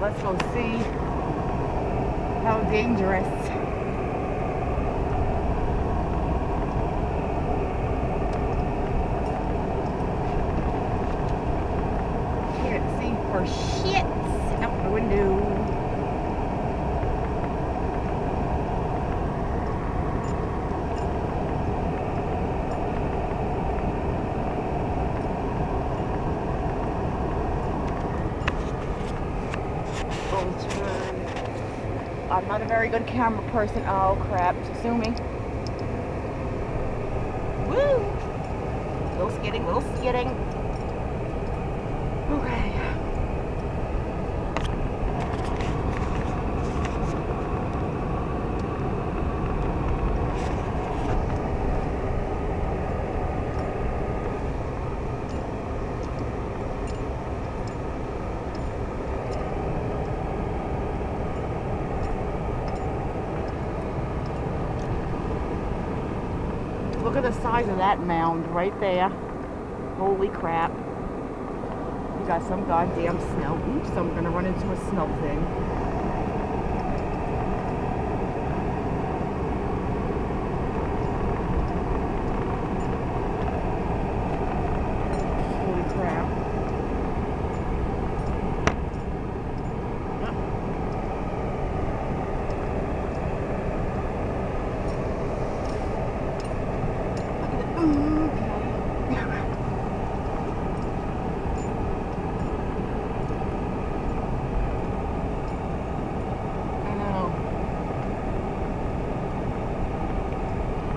let's go see how dangerous. Can't see for shit out the window. Turn. I'm not a very good camera person. Oh crap, sue me. Woo! Little skidding, little skidding. Okay. Look at the size of that mound right there. Holy crap. You got some goddamn snow. Oops, I'm gonna run into a snow thing. Holy crap.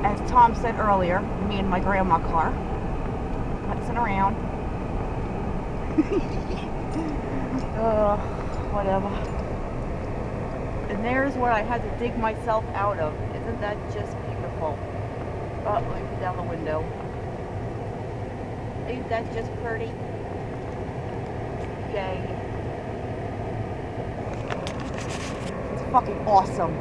As Tom said earlier, me and my grandma car, putzing around. Whatever. And there's what I had to dig myself out of. Isn't that just beautiful? Oh, let me put down the window. Ain't that just pretty? Yay. It's fucking awesome.